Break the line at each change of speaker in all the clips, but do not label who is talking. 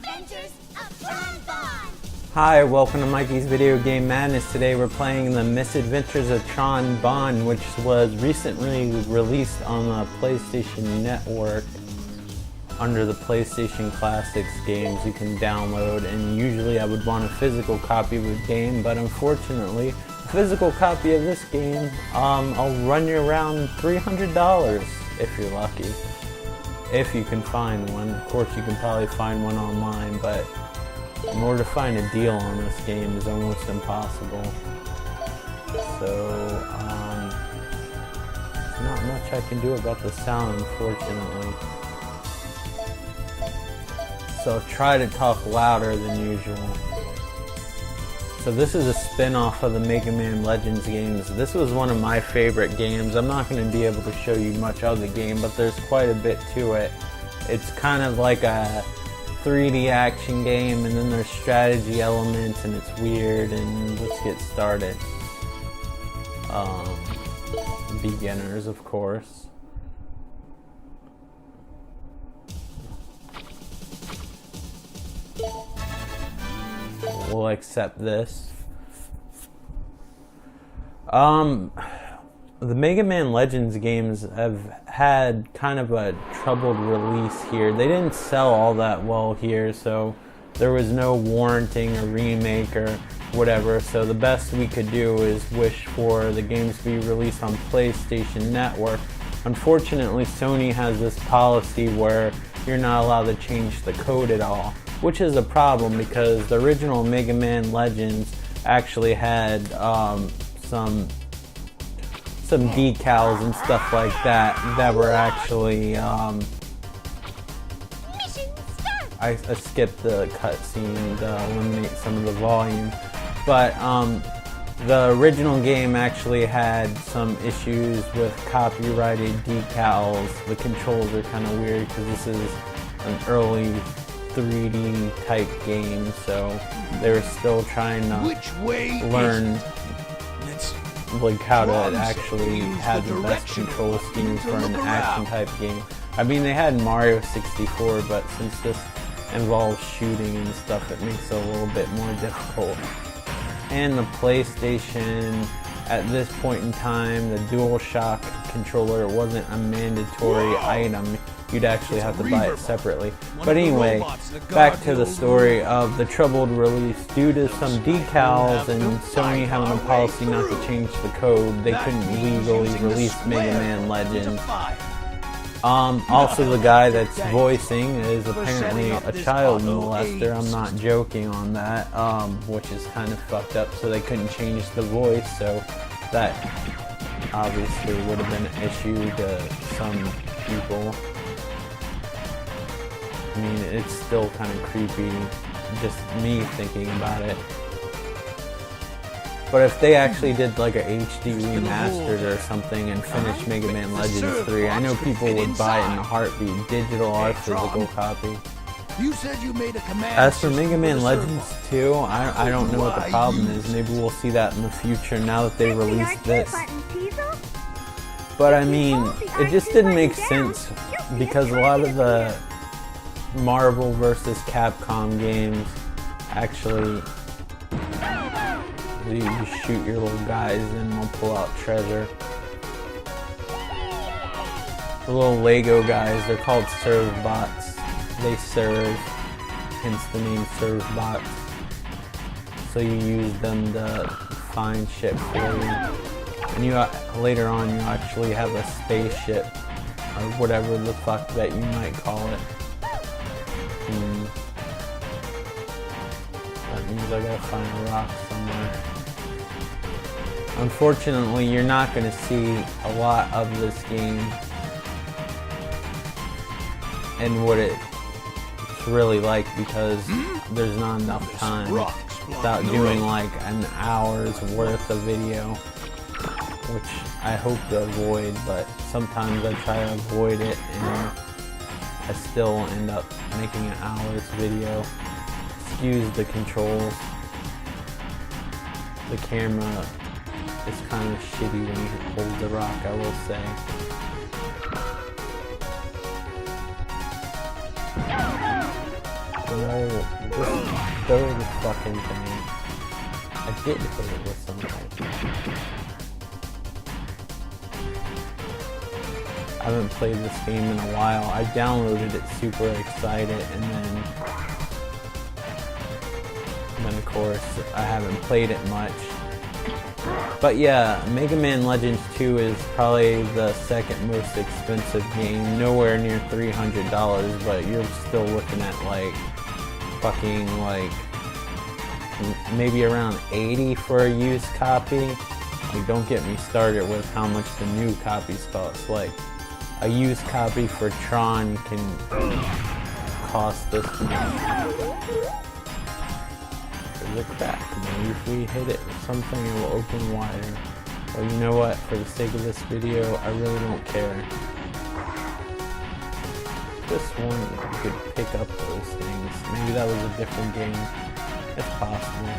Misadventures Tron Bonne.
Hi, welcome to Mikey's Video Game Madness. Today we're playing the Misadventures of Tron Bonne, which was recently released on the PlayStation Network under the PlayStation Classics games you can download. And usually I would want a physical copy of the game, but unfortunately a physical copy of this game, I'll run you around $300 if you're lucky. If you can find one. Of course you can probably find one online, but in order to find a deal on this game is almost impossible. So, there's not much I can do about the sound, unfortunately. So I'll try to talk louder than usual. So this is a spin-off of the Mega Man Legends games. This was one of my favorite games. I'm not going to be able to show you much of the game, but there's quite a bit to it. It's kind of like a 3D action game, and then there's strategy elements, and it's weird. And let's get started. Beginners, of course. We'll accept this. The Mega Man Legends games have had kind of a troubled release here. They didn't sell all that well here, so there was no warranting a remake or whatever. So the best we could do is wish for the games to be released on PlayStation Network. Unfortunately, Sony has this policy where you're not allowed to change the code at all, which is a problem because the original Mega Man Legends actually had some decals and stuff like that were actually I skipped the cutscene to eliminate some of the volume, but the original game actually had some issues with copyrighted decals. The controls are kind of weird because this is an early 3D type game, so they were still trying to learn like how to actually have the best control schemes for an action type game. I mean, they had Mario 64, but since this involves shooting and stuff, it makes it a little bit more difficult. And the PlayStation, at this point in time, the DualShock controller wasn't a mandatory item. You'd actually have to buy it separately. But anyway, back to the story of the troubled release. Due to some decals and Sony having a policy not to change the code, they couldn't legally release Mega Man Legends. Also, the guy that's voicing is apparently a child molester. I'm not joking on that, which is kind of fucked up. So they couldn't change the voice, so that obviously would have been an issue to some people. I mean, it's still kind of creepy, just me thinking about it. But if they actually did like a HD remastered or something and finished Mega Man Legends 3, I know people would buy it in a heartbeat, digital or physical copy. As for Mega Man Legends 2, I don't know what the problem is. Maybe we'll see that in the future now that they released this. But I mean, it just didn't make sense because a lot of the Marvel vs. Capcom games actually, you shoot your little guys and they'll pull out treasure. The little Lego guys, they're called serve bots. They serve, hence the name serve bots. So you use them to find shit for you. And you later on you actually have a spaceship or whatever the fuck that you might call it. That means I gotta find a rock somewhere. Unfortunately, you're not gonna see a lot of this game and what it's really like because there's not enough time without doing like an hour's worth of video, which I hope to avoid, but sometimes I try to avoid it and I still end up making an hour's video. Excuse the controls. The camera is kind of shitty when you hold the rock, I will say. No, this third fucking thing. I did hit it with something. I haven't played this game in a while. I downloaded it super excited, and then of course I haven't played it much. But yeah, Mega Man Legends 2 is probably the second most expensive game, nowhere near $300, but you're still looking at like fucking like maybe around 80 for a used copy. Like, don't get me started with how much the new copies cost. Like, a used copy for Tron can cost this much. There's a crack. Maybe if we hit it with something, it will open wider. Well, you know what? For the sake of this video, I really don't care. This one, you could pick up those things. Maybe that was a different game. It's possible.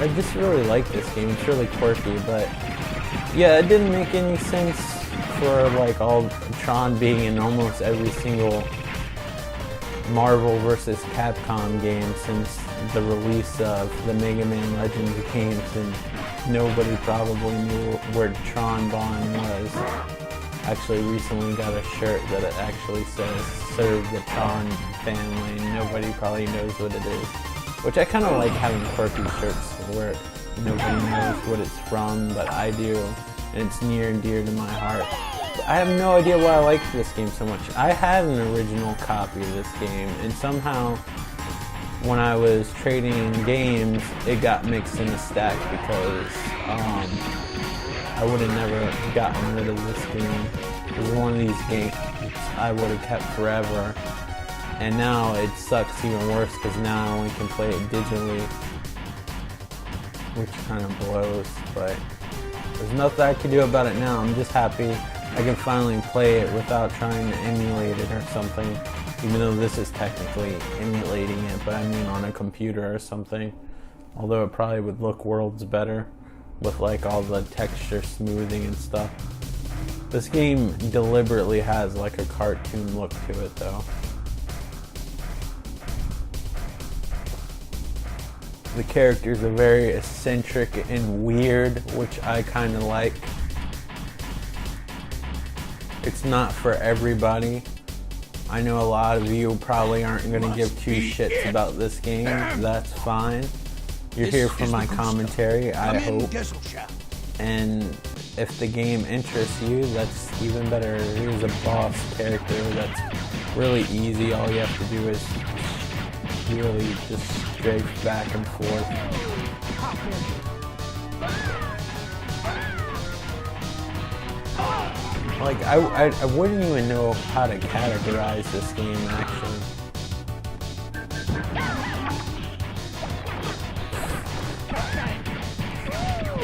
I just really like this game. It's really quirky, but yeah, it didn't make any sense for like all Tron being in almost every single Marvel vs. Capcom game since the release of the Mega Man Legends games, and nobody probably knew where Tron Bonne was. Actually recently got a shirt that it actually says "Serve the Tron Family," and nobody probably knows what it is. Which I kind of like having quirky shirts where nobody knows what it's from, but I do, and it's near and dear to my heart. I have no idea why I like this game so much. I had an original copy of this game, and somehow when I was trading games, it got mixed in a stack because I would have never gotten rid of this game. It was one of these games I would have kept forever. And now it sucks even worse because now I only can play it digitally, which kind of blows, but there's nothing I can do about it now. I'm just happy I can finally play it without trying to emulate it or something, even though this is technically emulating it, but I mean on a computer or something. Although it probably would look worlds better with like all the texture smoothing and stuff. This game deliberately has like a cartoon look to it though. The characters are very eccentric and weird, which I kind of like. It's not for everybody. I know a lot of you probably aren't going to give two shits about this game. That's fine. You're here for my commentary, I hope. And if the game interests you, that's even better. Here's a boss character that's really easy. All you have to do is really just strafe back and forth. Like, I wouldn't even know how to categorize this game, actually.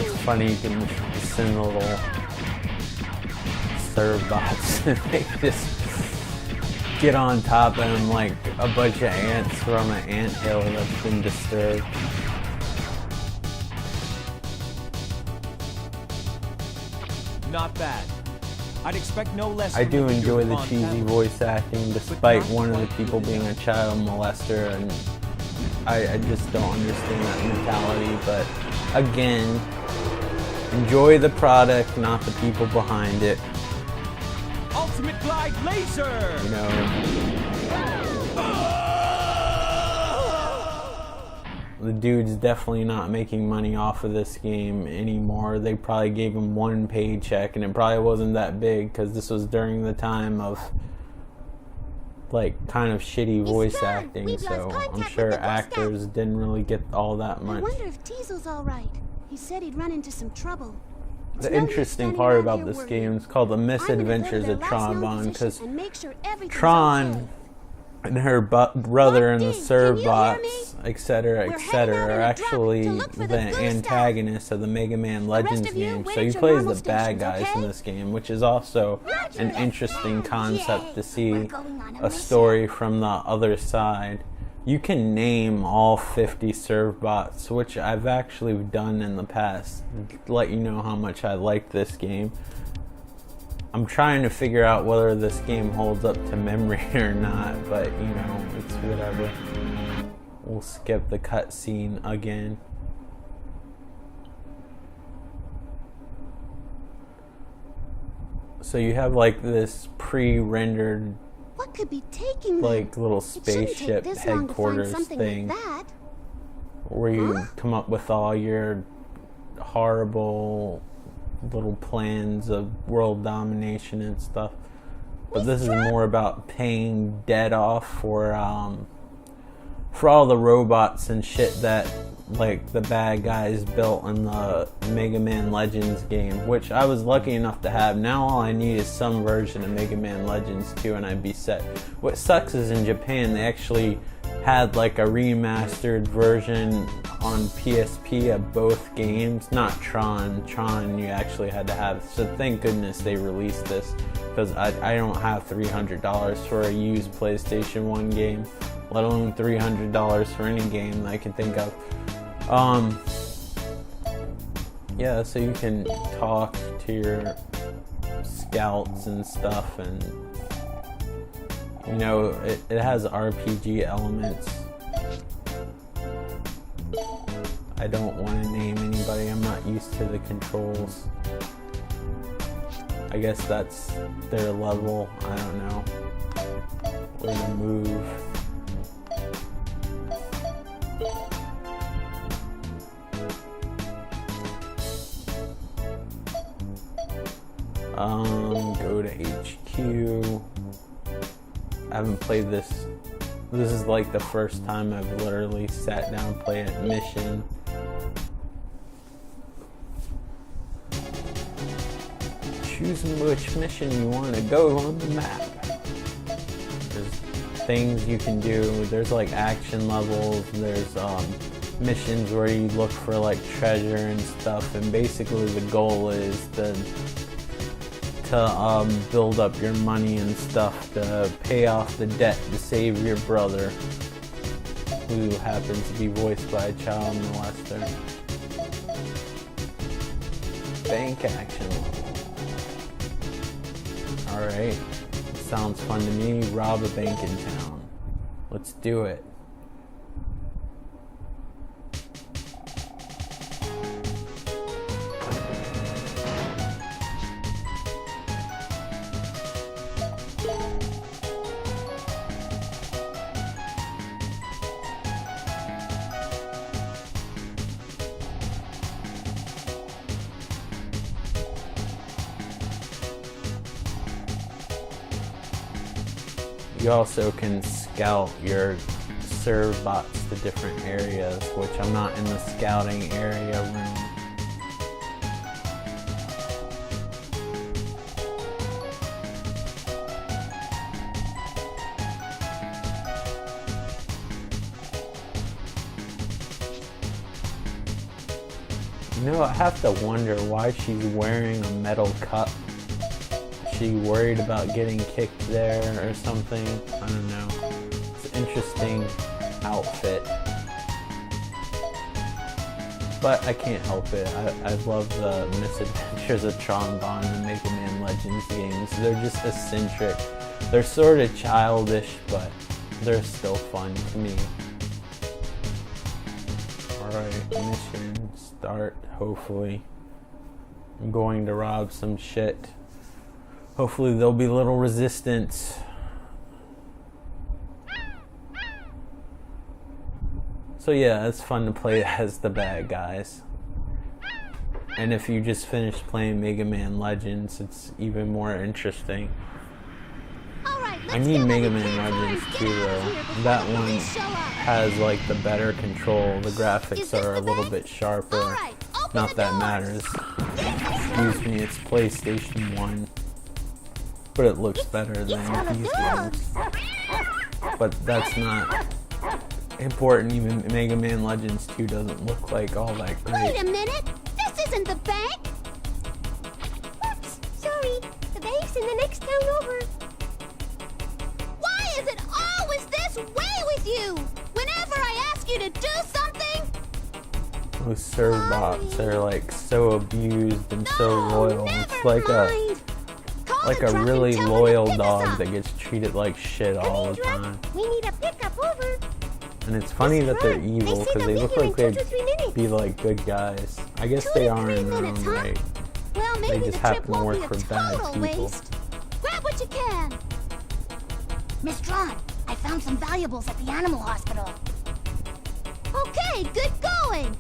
It's funny, you can send little serve bots and they just get on top of them like a bunch of ants from an anthill that's been disturbed.
Not bad. I'd expect no less.
I do enjoy the cheesy voice acting, despite one of the people being a child molester, and I just don't understand that mentality. But again, enjoy the product, not the people behind it.
Ultimate Glide Laser!
You know, the dude's definitely not making money off of this game anymore. They probably gave him one paycheck, and it probably wasn't that big because this was during the time of like kind of shitty voice acting, so I'm sure actors didn't really get all that much.
I wonder if Teasel's all right. He said he'd run into some trouble.
The interesting part about this game is called the Misadventures of Tron Bonne, because Tron and her brother and the Servbots, etc., are actually the antagonists of the Mega Man Legends game. So you play as the bad guys in this game, which is also an interesting concept to see a story from the other side. You can name all 50 Servbots, which I've actually done in the past, to let you know how much I like this game. I'm trying to figure out whether this game holds up to memory or not, but you know, it's whatever. We'll skip the cutscene again. So you have like this pre-rendered,
What could be taking them?
like little
It shouldn't take
spaceship
this long to find
headquarters
something
thing,
like that.
where you
Huh?
come up with all your horrible little plans of world domination and stuff. But this is more about paying debt off for all the robots and shit that like the bad guys built in the Mega Man Legends game, which I was lucky enough to have. Now all I need is some version of Mega Man Legends 2 and I'd be set. What sucks is in Japan they actually had like a remastered version on PSP of both games, not Tron. Tron you actually had to have, so thank goodness they released this, because I don't have $300 for a used PlayStation 1 game, let alone $300 for any game that I can think of. Yeah, so you can talk to your scouts and stuff, and you know, it has RPG elements. I don't want to name anybody, I'm not used to the controls. I guess that's their level, I don't know. Where to move. Go to HQ. I haven't played this. This is like the first time I've literally sat down and played a mission. Choose which mission you want to go on the map. There's things you can do. There's like action levels. There's missions where you look for like treasure and stuff. And basically the goal is to build up your money and stuff to pay off the debt to save your brother, who happens to be voiced by a child molester. Bank action level. Alright, sounds fun to me. Rob a bank in town. Let's do it. You also can scout your serve bots to different areas, which I'm not in the scouting area room. You know, I have to wonder why she's wearing a metal cup. Is she worried about getting kicked there or something? I don't know. It's an interesting outfit. But I can't help it. I love the Misadventures of Tron Bonne and Mega Man Legends games. They're just eccentric. They're sort of childish, but they're still fun to me. Alright, mission start, hopefully. I'm going to rob some shit. Hopefully there'll be little resistance. So yeah, it's fun to play as the bad guys. And if you just finished playing Mega Man Legends, it's even more interesting. I need Mega Man Legends too though. That one has like the better control. The graphics are a little bit sharper. Not that matters. Excuse me, it's PlayStation 1. But it looks better than these games. But that's not important. Even Mega Man Legends 2 doesn't look like all that great.
Wait a minute! This isn't the bank!
Oops, sorry. The bank's in the next town over.
Why is it always this way with you? Whenever I ask you to do something...
Those serve bots are like so abused and so loyal. It's like a like a really loyal dog that gets treated like shit all the time.
We need a pickup over.
And it's funny that they're evil because they look like they'd be like good guys. I guess they are in their own right.
Well, maybe
They just
the trip
happen to
won't
work
be a
for bad
total
people.
waste. Grab what you can.
Miss Tron, I found some valuables at the animal hospital.
Okay, good going.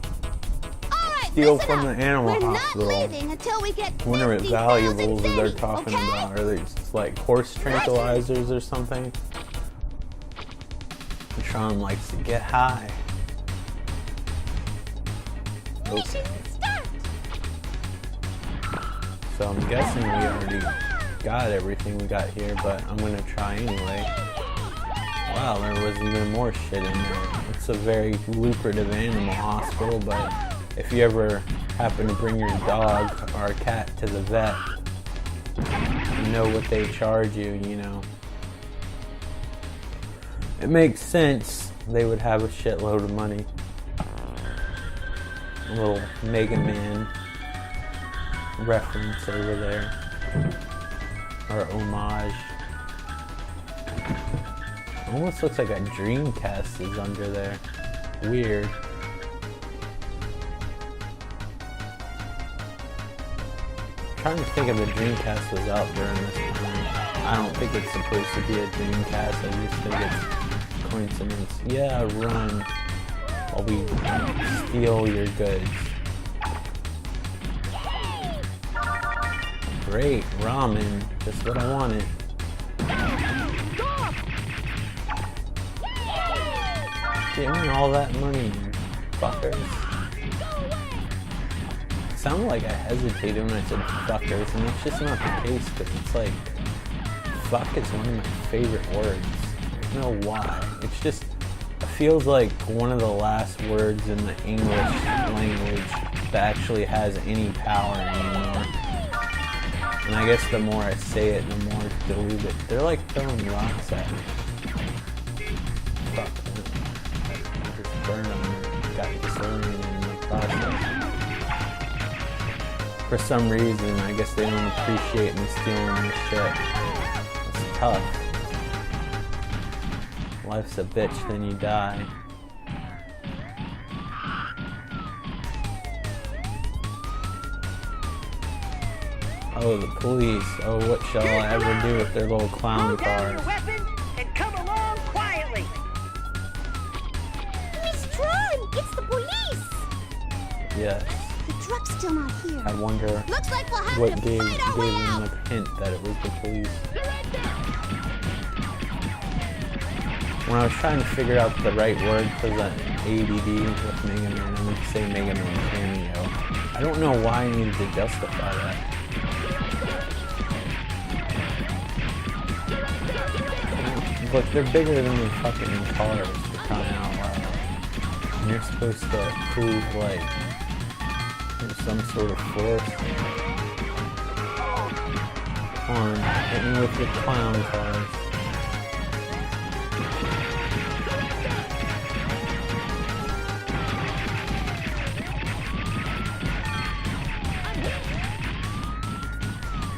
All right,
Steal
listen
from
up.
the animal
We're
hospital.
not leaving until we get
I wonder what
50,000
valuables they're
pennies,
talking
okay?
about. Are they just like horse tranquilizers or something? Tron likes to get high. Okay.
Mission start.
So I'm guessing we already got everything we got here, but I'm gonna try anyway. Wow, there was even more shit in there. It's a very lucrative animal hospital, but if you ever happen to bring your dog or a cat to the vet, you know what they charge you, you know. It makes sense they would have a shitload of money. A little Mega Man reference over there. Or homage. Almost looks like a Dreamcast is under there. Weird. I'm trying to think if the Dreamcast was out during this time. I don't think it's supposed to be a Dreamcast. I just think it's coincidence. Yeah, run while we steal your goods. Great, ramen. Just what I wanted. Give me all that money, you fuckers. It sounded like I hesitated when I said fuckers, and it's just not the case, because it's like, fuck is one of my favorite words. I don't know why. It's just, it feels like one of the last words in the English language that actually has any power anymore. And I guess the more I say it, the more diluted. They're like throwing rocks at me. Fuck them. I just burned them and got disoriented in the process. For some reason, I guess they don't appreciate me stealing this shit. It's tough. Life's a bitch, then you die. Oh, the police. Oh, what shall I ever do with their little clown cars?
weapon and come along quietly.
Miss Tron, it's the police.
Yes.
The truck's still not here.
I wonder
Looks like we'll have
what
to
gave
fight our way
them
out.
the hint that it was the police. When I was trying to figure out the right word for the ADD with Mega Man, I meant to say Mega Man cameo. I don't know why I needed to justify that. Look, they're bigger than the fucking cars, for crying out loud. And you're supposed to prove, like, there's some sort of force. Come on, hit me with your clown cars.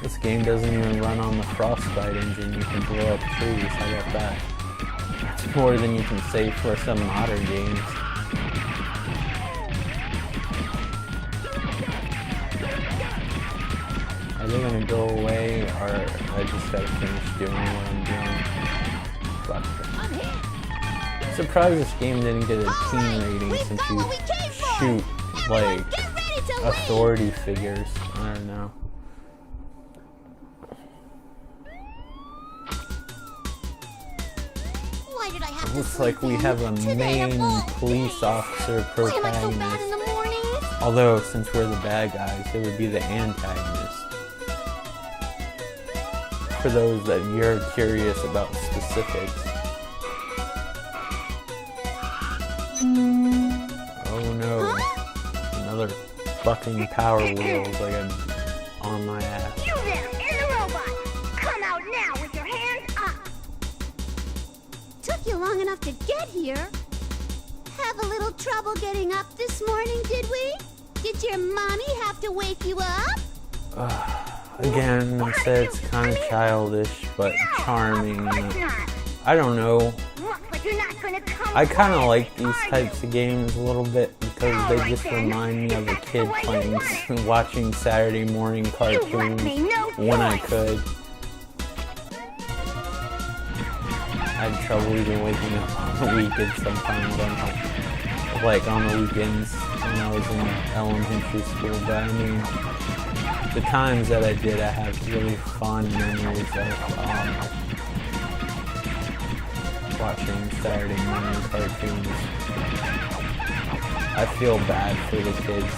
This game doesn't even run on the Frostbite engine. You can blow up trees. How about that? It's more than you can say for some modern games. Are they gonna go away, or I just gotta finish doing what I'm doing? Fuck it. I'm surprised this game didn't get a teen rating since you shoot, like, authority figures. I don't know.
Why did I have
It
to
looks
sleep
like we
in?
have a
Today of
main
all
police
days.
officer
Why am I so bad in
protagonist.
the morning?
Although, since we're the bad guys, it would be the antagonist. For those that you're curious about specifics. Oh no. Another fucking Power Wheels like I'm on my ass.
You there, in the robot. Come out now with your hands up.
Took you long enough to get here. Have a little trouble getting up this morning, did we? Did your mommy have to wake you up?
again, I said it's kind of childish, but charming. I don't know.
But you're not gonna come.
I kind of like these types of games a little bit because they just remind me of a kid playing, watching Saturday morning cartoons when I could. I had trouble even waking up on the weekends sometimes, like on the weekends when I was in elementary school, but I mean, the times that I did, I have really fond memories of watching Saturday morning cartoons. I feel bad for the kids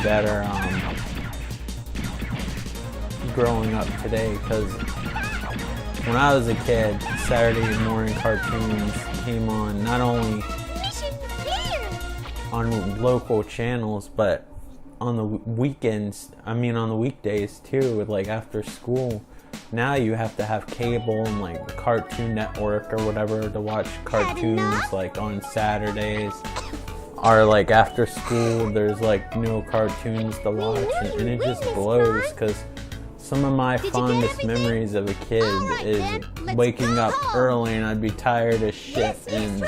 that are growing up today, because when I was a kid, Saturday morning cartoons came on not only on local channels, but on the weekends, on the weekdays too, like after school. Now you have to have cable and like Cartoon Network or whatever to watch cartoons like on Saturdays. Or like after school, there's like no cartoons to watch, and it just blows, because some of my fondest memories of a kid is waking up early and I'd be tired as shit and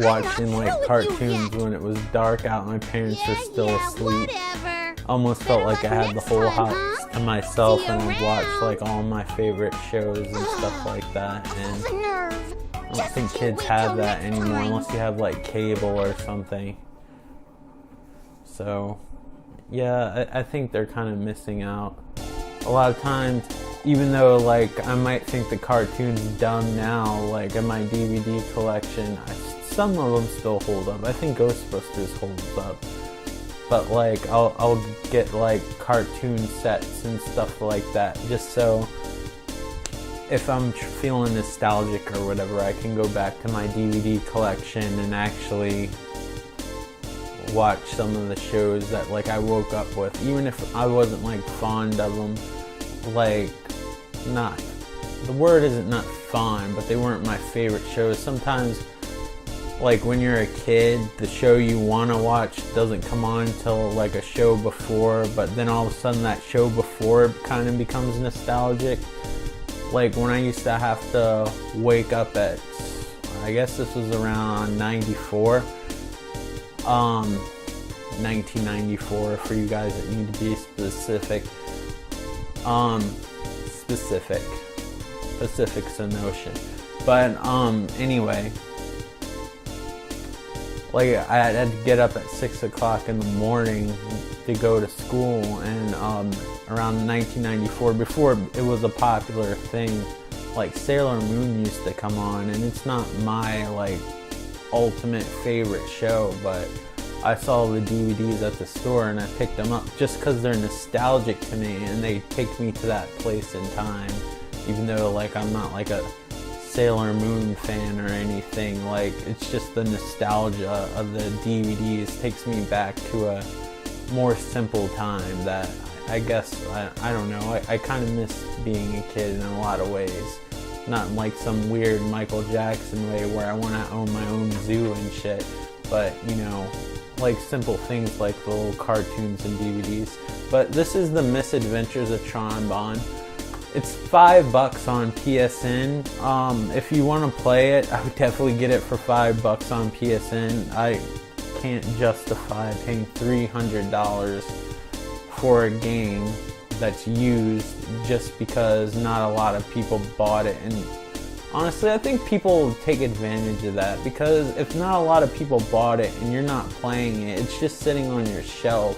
watching like cartoons when it was dark out and my parents were still asleep. Almost felt like I had the whole house to myself and I'd watch like all my favorite shows and stuff like that. And I don't think kids have that anymore unless you have like cable or something. So yeah, I think they're kind of missing out. A lot of times, even though like I might think the cartoon's dumb now, like in my DVD collection, some of them still hold up. I think Ghostbusters holds up. But like I'll get like cartoon sets and stuff like that, just so if I'm feeling nostalgic or whatever, I can go back to my DVD collection and actually watch some of the shows that like I woke up with, even if I wasn't like fond of them. Like, not, the word isn't not fond, but they weren't my favorite shows. Sometimes, like when you're a kid, the show you want to watch doesn't come on till like a show before, but then all of a sudden that show before kind of becomes nostalgic. Like when I used to have to wake up at, I guess this was around 94, 1994 for you guys that need to be specific. Pacific's an ocean. But anyway, like I had to get up at 6 o'clock in the morning to go to school, and around 1994, before it was a popular thing, like Sailor Moon used to come on, and it's not my like ultimate favorite show, but I saw the DVDs at the store and I picked them up just because they're nostalgic to me and they take me to that place in time, even though like I'm not like a Sailor Moon fan or anything. Like, it's just the nostalgia of the DVDs takes me back to a more simple time that I guess, I don't know, I kind of miss being a kid in a lot of ways. Not in like some weird Michael Jackson way where I want to own my own zoo and shit, but you know, like simple things like the little cartoons and DVDs. But this is the Misadventures of Tron Bonne. It's $5 on PSN. If you want to play it, I would definitely get it for $5 on PSN. I can't justify paying $300 for a game that's used just because not a lot of people bought it. And honestly, I think people take advantage of that, because if not a lot of people bought it and you're not playing it, it's just sitting on your shelf.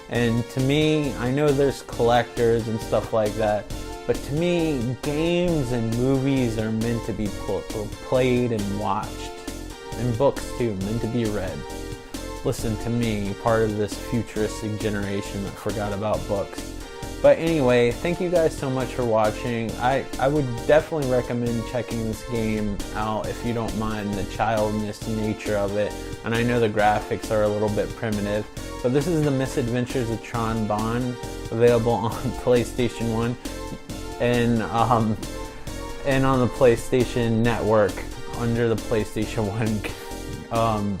And to me, I know there's collectors and stuff like that, but to me, games and movies are meant to be played and watched. And books too, meant to be read. Listen to me, part of this futuristic generation that forgot about books. But anyway, thank you guys so much for watching. I would definitely recommend checking this game out if you don't mind the childness nature of it. And I know the graphics are a little bit primitive, but this is the Misadventures of Tron Bonne, available on PlayStation 1 and on the PlayStation Network under the PlayStation 1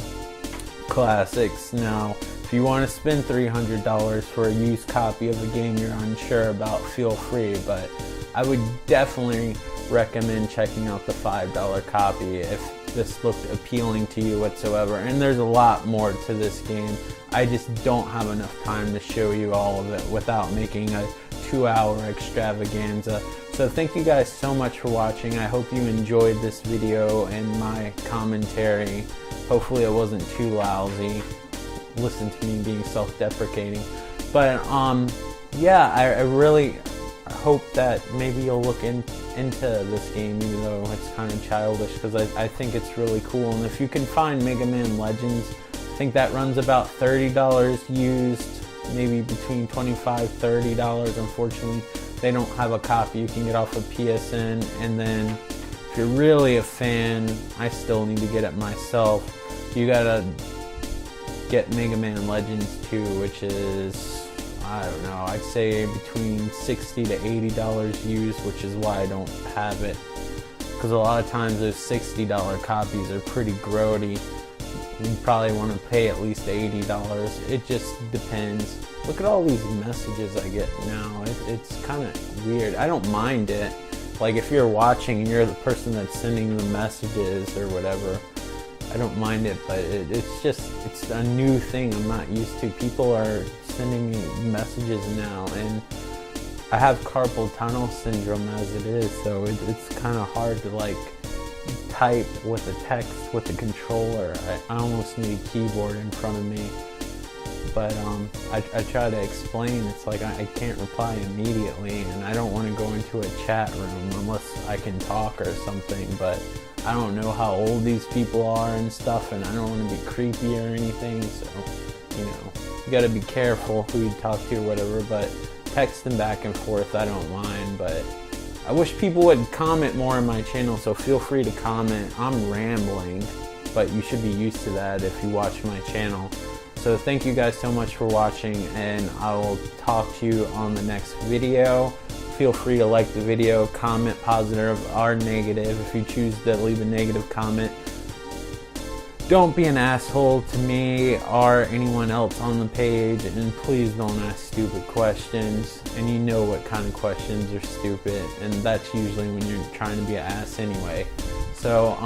classics. Now, If you want to spend $300 for a used copy of a game you're unsure about, feel free, but I would definitely recommend checking out the $5 copy if this looked appealing to you whatsoever. And there's a lot more to this game. I just don't have enough time to show you all of it without making a 2-hour extravaganza. So thank you guys so much for watching. I hope you enjoyed this video and my commentary. Hopefully it wasn't too lousy. Listen to me being self-deprecating. But yeah, I really hope that maybe you'll look into this game, even though it's kind of childish, because I think it's really cool. And if you can find Mega Man Legends, I think that runs about $30 used, maybe between $25, $30. Unfortunately, they don't have a copy you can get off of PSN. And then if you're really a fan, I still need to get it myself. You gotta get Mega Man Legends 2, which is, I don't know, I'd say between $60 to $80 used, which is why I don't have it. Because a lot of times those $60 copies are pretty grody. You probably want to pay at least $80. It just depends. Look at all these messages I get now. It's kind of weird. I don't mind it. Like if you're watching and you're the person that's sending the messages or whatever, I don't mind it, but it's a new thing I'm not used to. People are sending me messages now, and I have carpal tunnel syndrome as it is, so it's kind of hard to like type with a text with the controller. I almost need a keyboard in front of me. But I try to explain, it's like I can't reply immediately, and I don't want to go into a chat room unless I can talk or something, but I don't know how old these people are and stuff, and I don't want to be creepy or anything, so, you know, you gotta be careful who you talk to or whatever, but texting back and forth, I don't mind. But I wish people would comment more on my channel, so feel free to comment. I'm rambling, but you should be used to that if you watch my channel. So thank you guys so much for watching, and I will talk to you on the next video. Feel free to like the video, comment positive or negative. If you choose to leave a negative comment, don't be an asshole to me or anyone else on the page, and please don't ask stupid questions. And you know what kind of questions are stupid, and that's usually when you're trying to be an ass anyway. So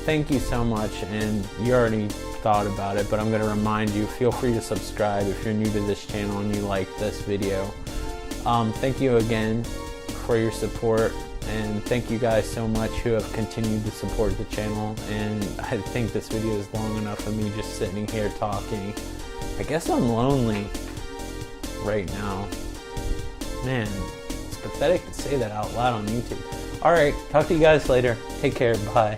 thank you so much, and you already thought about it, but I'm going to remind you, feel free to subscribe if you're new to this channel and you like this video. Thank you again for your support, and thank you guys so much who have continued to support the channel. And I think this video is long enough of me just sitting here talking. I guess I'm lonely right now. Man, it's pathetic to say that out loud on YouTube. Alright, talk to you guys later. Take care, bye.